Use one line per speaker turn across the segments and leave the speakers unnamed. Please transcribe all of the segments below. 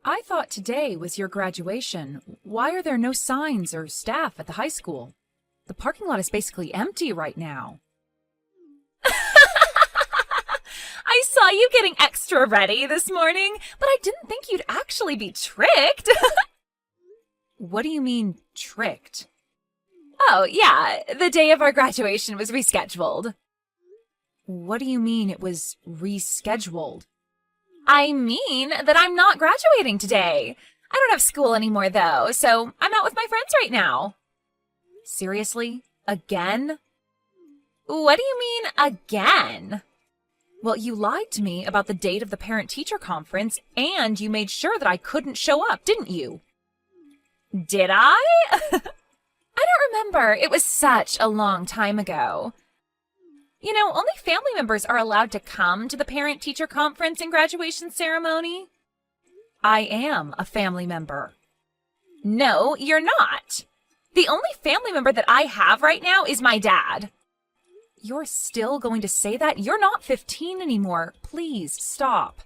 I thought today was your graduation. Why are there no signs or staff at the high school? The parking lot is basically empty right now.
I saw you getting extra ready this morning, but I didn't think you'd actually be tricked.
What do you mean, tricked?
Oh, yeah, the day of our graduation was rescheduled.
What do you mean it was rescheduled?
I mean that I'm not graduating today. I don't have school anymore, though, so I'm out with my friends right now.
Seriously? Again?
What do you mean, again?
Well, you lied to me about the date of the parent-teacher conference, and you made sure that I couldn't show up, didn't you?
Did I? I don't remember. It was such a long time ago. You know, only family members are allowed to come to the parent-teacher conference and graduation ceremony.
I am a family member.
No, you're not. The only family member that I have right now is my dad.
You're still going to say that? You're not 15 anymore. Please, stop.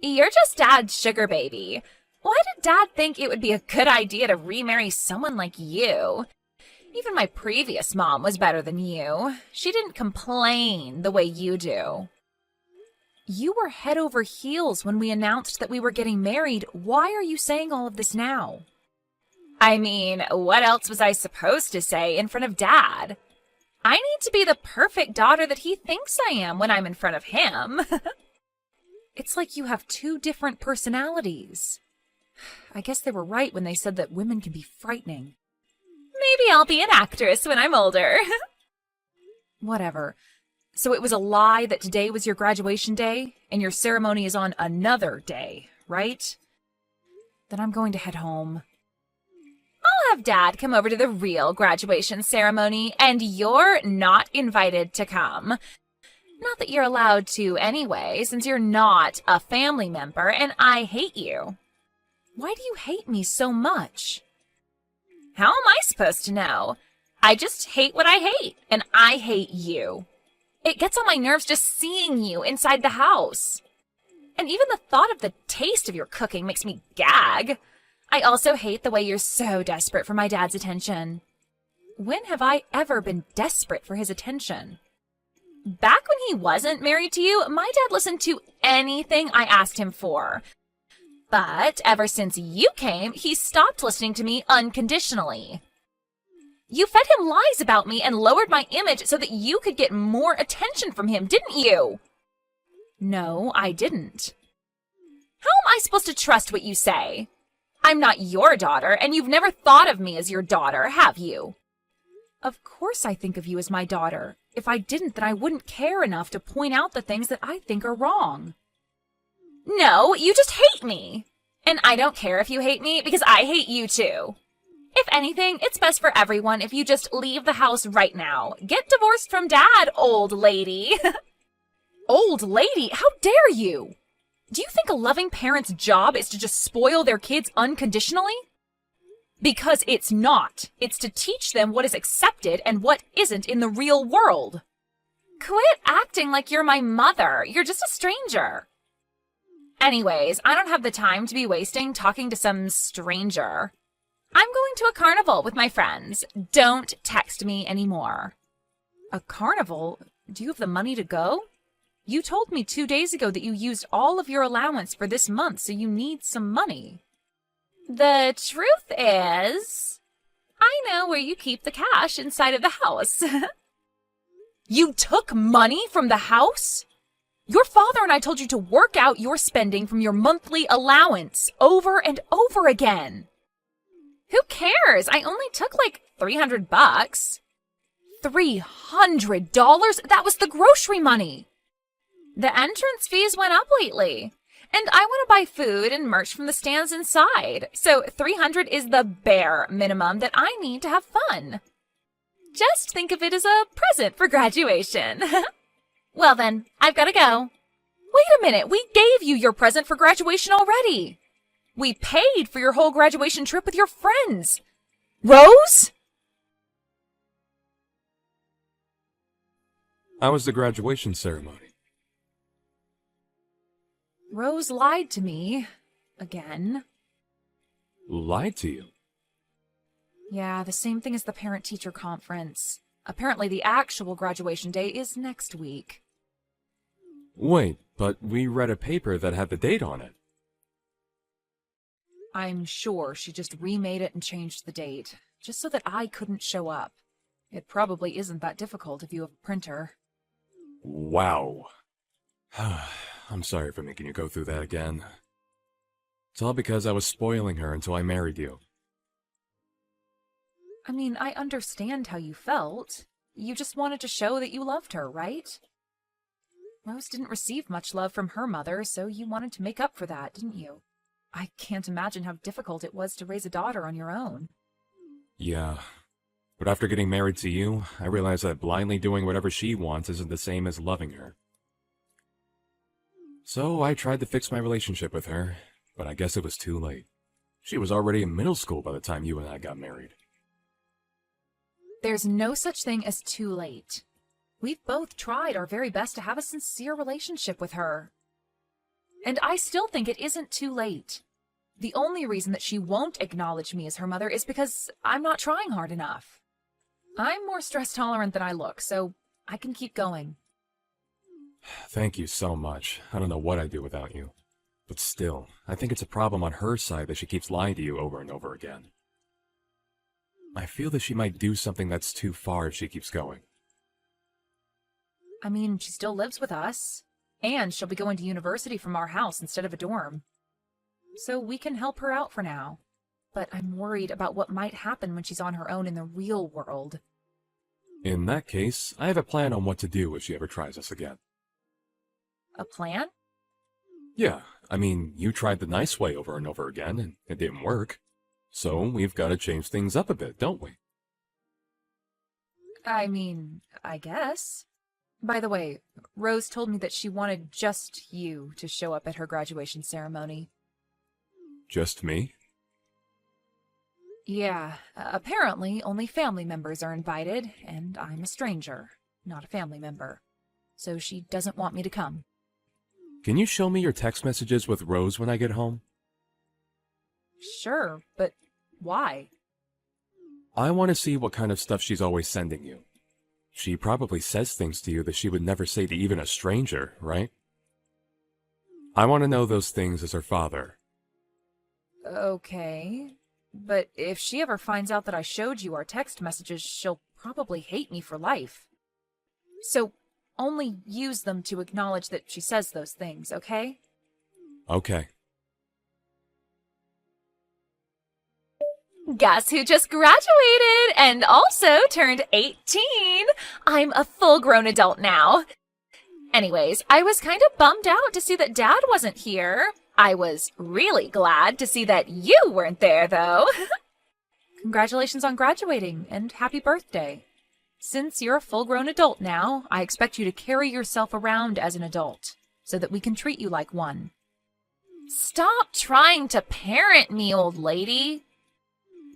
You're just Dad's sugar baby. Why did Dad think it would be a good idea to remarry someone like you? Even my previous mom was better than you. She didn't complain the way you do.
You were head over heels when we announced that we were getting married. Why are you saying all of this now?
I mean, what else was I supposed to say in front of Dad? I need to be the perfect daughter that he thinks I am when I'm in front of him.
It's like you have two different personalities. I guess they were right when they said that women can be frightening.
Maybe I'll be an actress when I'm older.
Whatever. So it was a lie that today was your graduation day, and your ceremony is on another day, right? Then I'm going to head home.
I'll have Dad come over to the real graduation ceremony, and you're not invited to come. Not that you're allowed to anyway, since you're not a family member, and I hate you.
Why do you hate me so much?
How am I supposed to know? I just hate what I hate, and I hate you. It gets on my nerves just seeing you inside the house. And even the thought of the taste of your cooking makes me gag. I also hate the way you're so desperate for my dad's attention.
When have I ever been desperate for his attention?
Back when he wasn't married to you, my dad listened to anything I asked him for. But ever since you came, he stopped listening to me unconditionally. You fed him lies about me and lowered my image so that you could get more attention from him, didn't you?
No, I didn't.
How am I supposed to trust what you say? I'm not your daughter, and you've never thought of me as your daughter, have you?
Of course I think of you as my daughter. If I didn't, then I wouldn't care enough to point out the things that I think are wrong.
No, you just hate me. And I don't care if you hate me, because I hate you too. If anything, it's best for everyone if you just leave the house right now. Get divorced from Dad, old lady.
Old lady? How dare you? Do you think a loving parent's job is to just spoil their kids unconditionally? Because it's not. It's to teach them what is accepted and what isn't in the real world.
Quit acting like you're my mother. You're just a stranger. Anyways, I don't have the time to be wasting talking to some stranger. I'm going to a carnival with my friends. Don't text me anymore.
A carnival? Do you have the money to go? You told me 2 days ago that you used all of your allowance for this month, so you need some money.
The truth is, I know where you keep the cash inside of the house.
You took money from the house? Your father and I told you to work out your spending from your monthly allowance over and over again.
Who cares? I only took like $300.
$300? That was the grocery money.
The entrance fees went up lately. And I want to buy food and merch from the stands inside. So $300 is the bare minimum that I need to have fun. Just think of it as a present for graduation. Well then, I've got to go.
Wait a minute, we gave you your present for graduation already. We paid for your whole graduation trip with your friends. Rose?
How was the graduation ceremony?
Rose lied to me. Again.
Lied to you?
Yeah, the same thing as the parent-teacher conference. Apparently the actual graduation day is next week.
Wait, but we read a paper that had the date on it.
I'm sure she just remade it and changed the date, just so that I couldn't show up. It probably isn't that difficult if you have a printer.
Wow. I'm sorry for making you go through that again. It's all because I was spoiling her until I married you.
I mean, I understand how you felt. You just wanted to show that you loved her, right? Rose didn't receive much love from her mother, so you wanted to make up for that, didn't you? I can't imagine how difficult it was to raise a daughter on your own.
Yeah. But after getting married to you, I realized that blindly doing whatever she wants isn't the same as loving her. So I tried to fix my relationship with her, but I guess it was too late. She was already in middle school by the time you and I got married.
There's no such thing as too late. We've both tried our very best to have a sincere relationship with her. And I still think it isn't too late. The only reason that she won't acknowledge me as her mother is because I'm not trying hard enough. I'm more stress tolerant than I look, so I can keep going.
Thank you so much. I don't know what I'd do without you. But still, I think it's a problem on her side that she keeps lying to you over and over again. I feel that she might do something that's too far if she keeps going.
I mean, she still lives with us, and she'll be going to university from our house instead of a dorm. So we can help her out for now. But I'm worried about what might happen when she's on her own in the real world.
In that case, I have a plan on what to do if she ever tries us again.
A plan?
Yeah, I mean, you tried the nice way over and over again, and it didn't work. So we've got to change things up a bit, don't we?
I mean, I guess. By the way, Rose told me that she wanted just you to show up at her graduation ceremony.
Just me?
Yeah, apparently only family members are invited, and I'm a stranger, not a family member. So she doesn't want me to come.
Can you show me your text messages with Rose when I get home?
Sure, but why?
I want to see what kind of stuff she's always sending you. She probably says things to you that she would never say to even a stranger, right? I want to know those things as her father.
Okay, but if she ever finds out that I showed you our text messages, she'll probably hate me for life. So only use them to acknowledge that she says those things, okay?
Okay.
Guess who just graduated and also turned 18? I'm a full-grown adult now. Anyways, I was kind of bummed out to see that Dad wasn't here. I was really glad to see that you weren't there, though.
Congratulations on graduating, and happy birthday. Since you're a full-grown adult now, I expect you to carry yourself around as an adult, so that we can treat you like one.
Stop trying to parent me, old lady.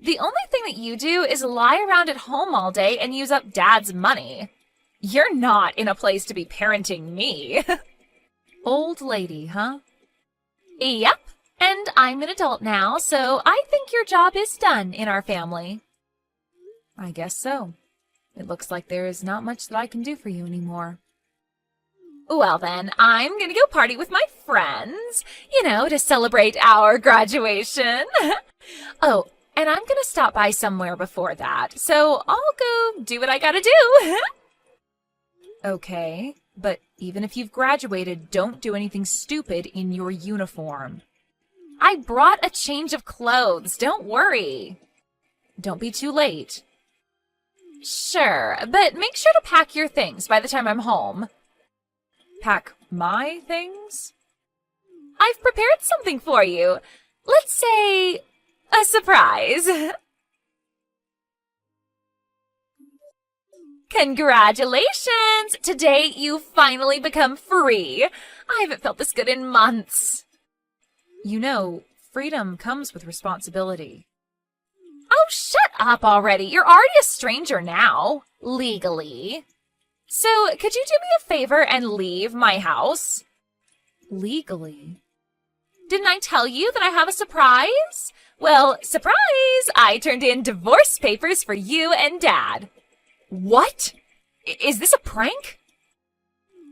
The only thing that you do is lie around at home all day and use up Dad's money. You're not in a place to be parenting me.
Old lady, huh?
Yep, and I'm an adult now, so I think your job is done in our family.
I guess so. It looks like there is not much that I can do for you anymore.
Well then, I'm gonna go party with my friends, to celebrate our graduation. Oh, and I'm gonna stop by somewhere before that, so I'll go do what I gotta do.
Okay, but even if you've graduated, don't do anything stupid in your uniform.
I brought a change of clothes, don't worry.
Don't be too late.
Sure, but make sure to pack your things by the time I'm home.
Pack my things?
I've prepared something for you. Let's say a surprise. Congratulations! Today you finally become free. I haven't felt this good in months.
Freedom comes with responsibility.
Oh, shut up already. You're already a stranger now, legally. So, could you do me a favor and leave my house?
Legally?
Didn't I tell you that I have a surprise? Well, surprise! I turned in divorce papers for you and Dad.
What? Is this a prank?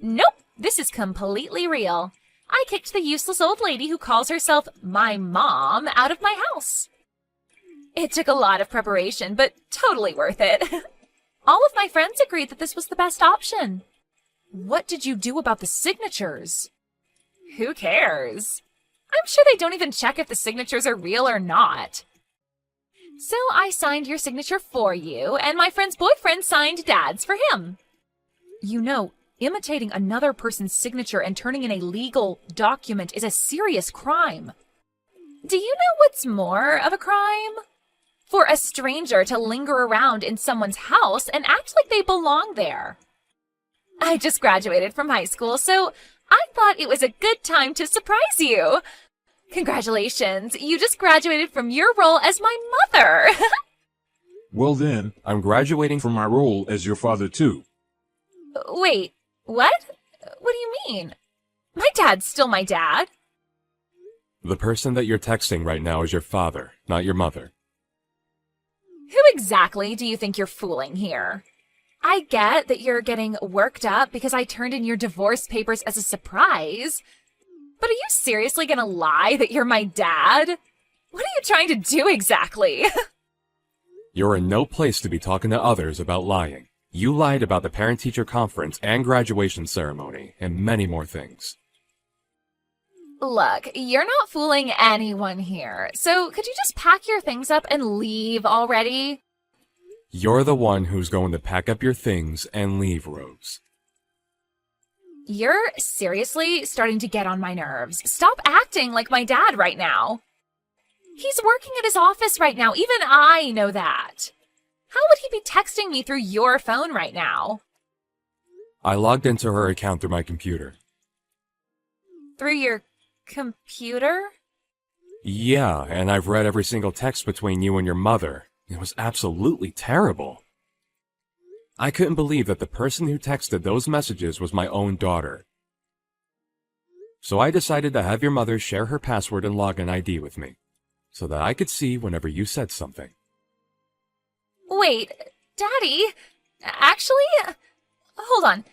Nope, this is completely real. I kicked the useless old lady who calls herself my mom out of my house. It took a lot of preparation, but totally worth it. All of my friends agreed that this was the best option.
What did you do about the signatures?
Who cares? I'm sure they don't even check if the signatures are real or not. So I signed your signature for you, and my friend's boyfriend signed Dad's for him.
You know, imitating another person's signature and turning in a legal document is a serious crime.
Do you know what's more of a crime? For a stranger to linger around in someone's house and act like they belong there. I just graduated from high school, so I thought it was a good time to surprise you. Congratulations, you just graduated from your role as my mother.
Well then, I'm graduating from my role as your father too.
Wait, what? What do you mean? My dad's still my dad.
The person that you're texting right now is your father, not your mother.
Who exactly do you think you're fooling here? I get that you're getting worked up because I turned in your divorce papers as a surprise. But are you seriously gonna lie that you're my dad? What are you trying to do exactly?
You're in no place to be talking to others about lying. You lied about the parent-teacher conference and graduation ceremony, and many more things.
Look, you're not fooling anyone here, so could you just pack your things up and leave already?
You're the one who's going to pack up your things and leave, Rose.
You're seriously starting to get on my nerves. Stop acting like my dad right now. He's working at his office right now. Even I know that. How would he be texting me through your phone right now?
I logged into her account through my computer.
Through your computer?
Yeah, and I've read every single text between you and your mother. It was absolutely terrible. I couldn't believe that the person who texted those messages was my own daughter. So I decided to have your mother share her password and login ID with me, so that I could see whenever you said something.
Wait, Daddy, actually, hold on.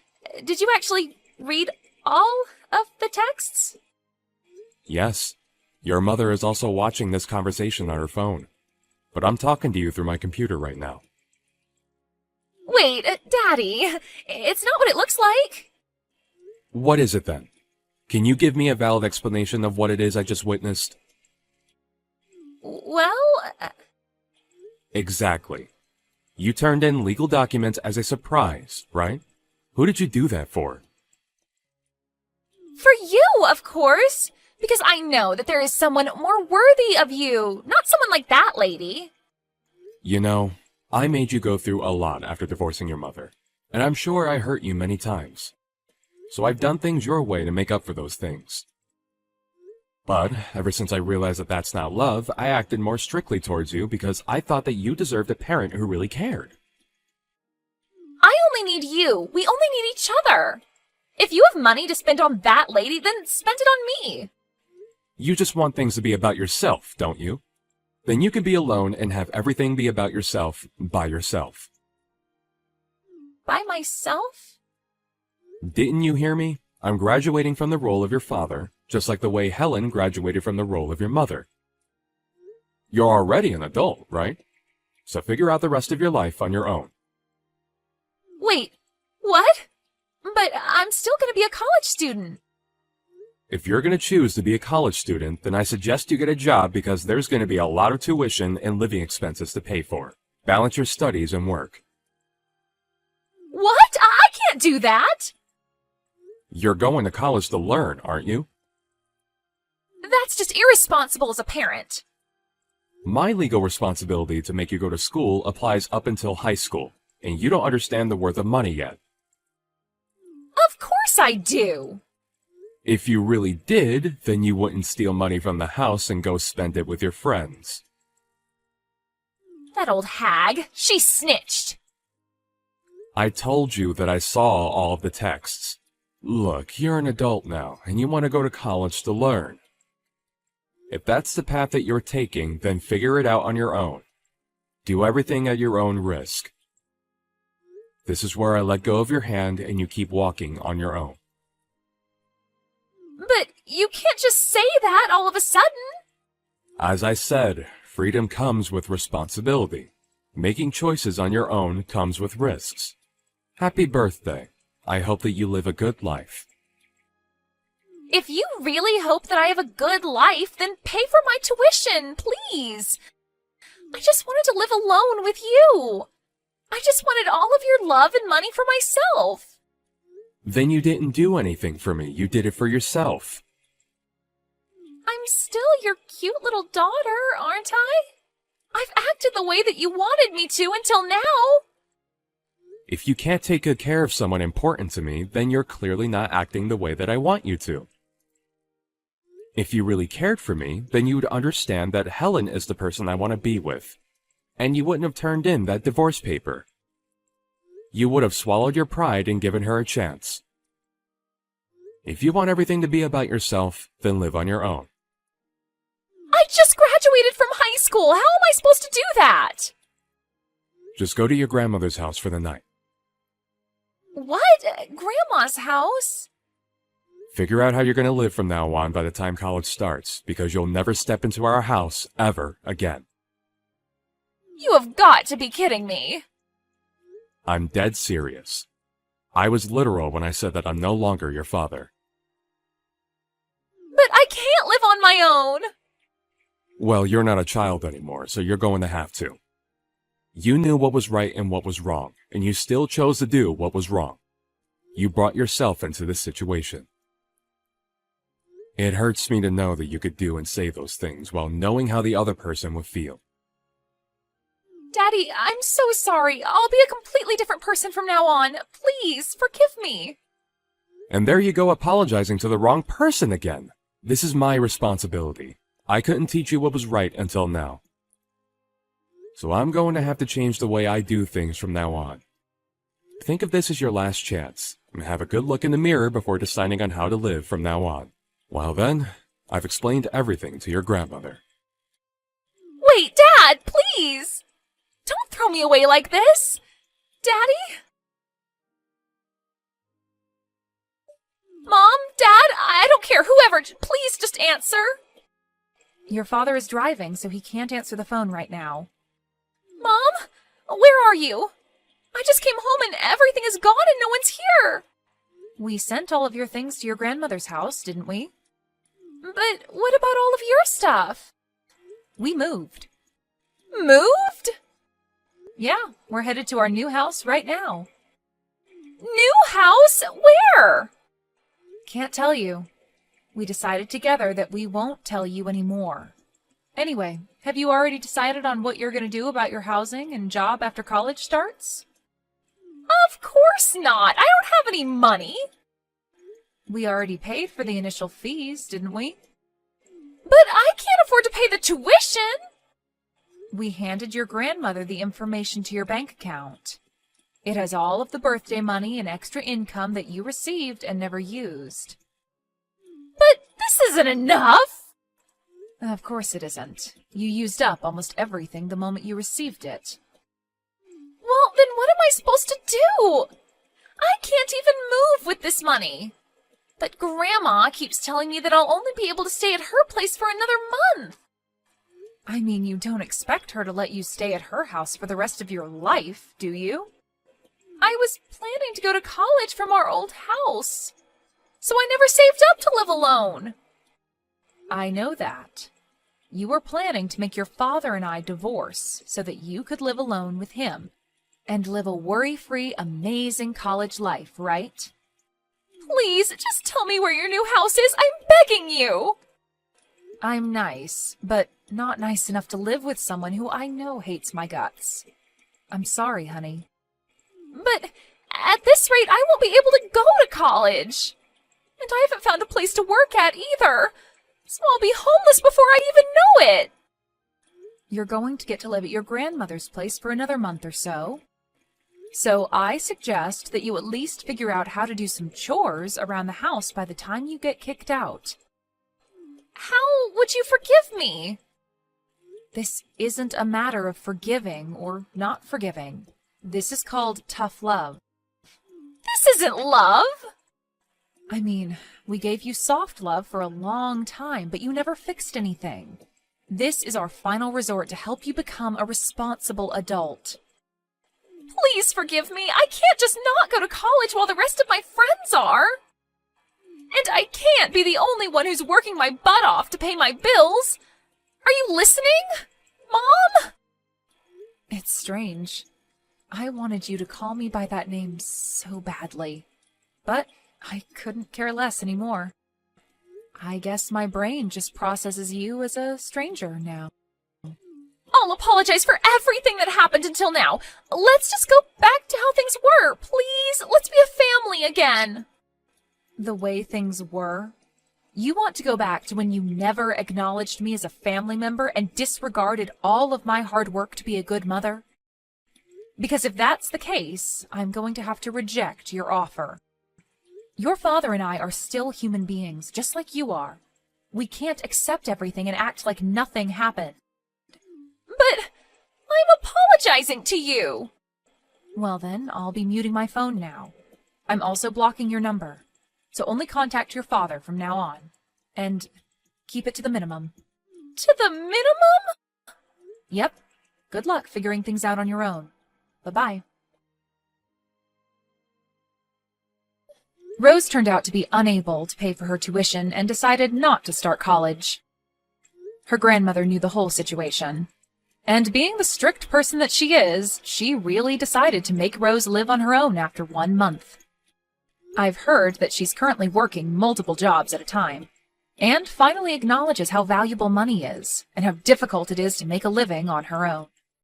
Did you actually read all of the texts?
Yes, your mother is also watching this conversation on her phone, but I'm talking to you through my computer right now.
Wait, Daddy, it's not what it looks like.
What is it then? Can you give me a valid explanation of what it is I just witnessed?
Well...
Exactly. You turned in legal documents as a surprise, right? Who did you do that for?
For you, of course. Because I know that there is someone more worthy of you. Not someone like that lady.
You know, I made you go through a lot after divorcing your mother, and I'm sure I hurt you many times. So I've done things your way to make up for those things. But ever since I realized that that's not love, I acted more strictly towards you because I thought that you deserved a parent who really cared.
I only need you. We only need each other. If you have money to spend on that lady, then spend it on me.
You just want things to be about yourself, don't you? Then you can be alone and have everything be about yourself by yourself.
By myself?
Didn't you hear me? I'm graduating from the role of your father, just like the way Helen graduated from the role of your mother. You're already an adult, right? So figure out the rest of your life on your own.
Wait, what? But I'm still going to be a college student.
If you're going to choose to be a college student, then I suggest you get a job because there's going to be a lot of tuition and living expenses to pay for. Balance your studies and work.
What? I can't do that.
You're going to college to learn, aren't you?
That's just irresponsible as a parent.
My legal responsibility to make you go to school applies up until high school, and you don't understand the worth of money yet.
Of course I do.
If you really did, then you wouldn't steal money from the house and go spend it with your friends.
That old hag, she snitched.
I told you that I saw all of the texts. Look, you're an adult now, and you want to go to college to learn. If that's the path that you're taking, then figure it out on your own. Do everything at your own risk. This is where I let go of your hand and you keep walking on your own.
But you can't just say that all of a sudden.
As I said, freedom comes with responsibility. Making choices on your own comes with risks. Happy birthday. I hope that you live a good life.
If you really hope that I have a good life, then pay for my tuition, please. I just wanted to live alone with you. I just wanted all of your love and money for myself.
Then you didn't do anything for me. You did it for yourself.
I'm still your cute little daughter, aren't I? I've acted the way that you wanted me to until now.
If you can't take good care of someone important to me, then you're clearly not acting the way that I want you to. If you really cared for me, then you would understand that Helen is the person I want to be with. And you wouldn't have turned in that divorce paper. You would have swallowed your pride and given her a chance. If you want everything to be about yourself, then live on your own.
I just graduated from high school. How am I supposed to do that?
Just go to your grandmother's house for the night.
What? Grandma's house?
Figure out how you're going to live from now on by the time college starts, because you'll never step into our house ever again.
You have got to be kidding me.
I'm dead serious. I was literal when I said that I'm no longer your father.
But I can't live on my own.
Well, you're not a child anymore, so you're going to have to. You knew what was right and what was wrong, and you still chose to do what was wrong. You brought yourself into this situation. It hurts me to know that you could do and say those things while knowing how the other person would feel.
Daddy, I'm so sorry. I'll be a completely different person from now on. Please, forgive me.
And there you go apologizing to the wrong person again. This is my responsibility. I couldn't teach you what was right until now. So I'm going to have to change the way I do things from now on. Think of this as your last chance, and have a good look in the mirror before deciding on how to live from now on. Well then, I've explained everything to your grandmother.
Wait, Dad, please! Don't throw me away like this! Daddy? Mom? Dad? I don't care, whoever, please just answer!
Your father is driving, so he can't answer the phone right now.
Mom? Where are you? I just came home and everything is gone and no one's here!
We sent all of your things to your grandmother's house, didn't we?
But what about all of your stuff?
We moved.
Moved?
Yeah, we're headed to our new house right now.
New house? Where?
Can't tell you. We decided together that we won't tell you anymore. Anyway, have you already decided on what you're going to do about your housing and job after college starts?
Of course not. I don't have any money.
We already paid for the initial fees, didn't we?
But I can't afford to pay the tuition.
We handed your grandmother the information to your bank account. It has all of the birthday money and extra income that you received and never used.
But this isn't enough.
Of course it isn't. You used up almost everything the moment you received it.
Well, then what am I supposed to do? I can't even move with this money. But Grandma keeps telling me that I'll only be able to stay at her place for another month.
I mean, you don't expect her to let you stay at her house for the rest of your life, do you?
I was planning to go to college from our old house, so I never saved up to live alone.
I know that. You were planning to make your father and I divorce so that you could live alone with him and live a worry-free, amazing college life, right?
Please, just tell me where your new house is. I'm begging you.
I'm nice, but not nice enough to live with someone who I know hates my guts. I'm sorry, honey.
But at this rate, I won't be able to go to college. And I haven't found a place to work at either. So I'll be homeless before I even know it.
You're going to get to live at your grandmother's place for another month or so. So I suggest that you at least figure out how to do some chores around the house by the time you get kicked out.
How would you forgive me?
This isn't a matter of forgiving or not forgiving. This is called tough love.
This isn't love.
I mean, we gave you soft love for a long time, but you never fixed anything. This is our final resort to help you become a responsible adult.
Please forgive me. I can't just not go to college while the rest of my friends are. And I can't be the only one who's working my butt off to pay my bills. Are you listening, Mom?
It's strange. I wanted you to call me by that name so badly, but I couldn't care less anymore. I guess my brain just processes you as a stranger now.
I'll apologize for everything that happened until now. Let's just go back to how things were, please. Let's be a family again.
The way things were? You want to go back to when you never acknowledged me as a family member and disregarded all of my hard work to be a good mother? Because if that's the case, I'm going to have to reject your offer. Your father and I are still human beings, just like you are. We can't accept everything and act like nothing happened.
But I'm apologizing to you.
Well then, I'll be muting my phone now. I'm also blocking your number. So only contact your father from now on. And keep it to the minimum.
To the minimum?
Yep. Good luck figuring things out on your own. Bye-bye. Rose turned out to be unable to pay for her tuition and decided not to start college. Her grandmother knew the whole situation. And being the strict person that she is, she really decided to make Rose live on her own after 1 month. I've heard that she's currently working multiple jobs at a time, and finally acknowledges how valuable money is, and how difficult it is to make a living on her own.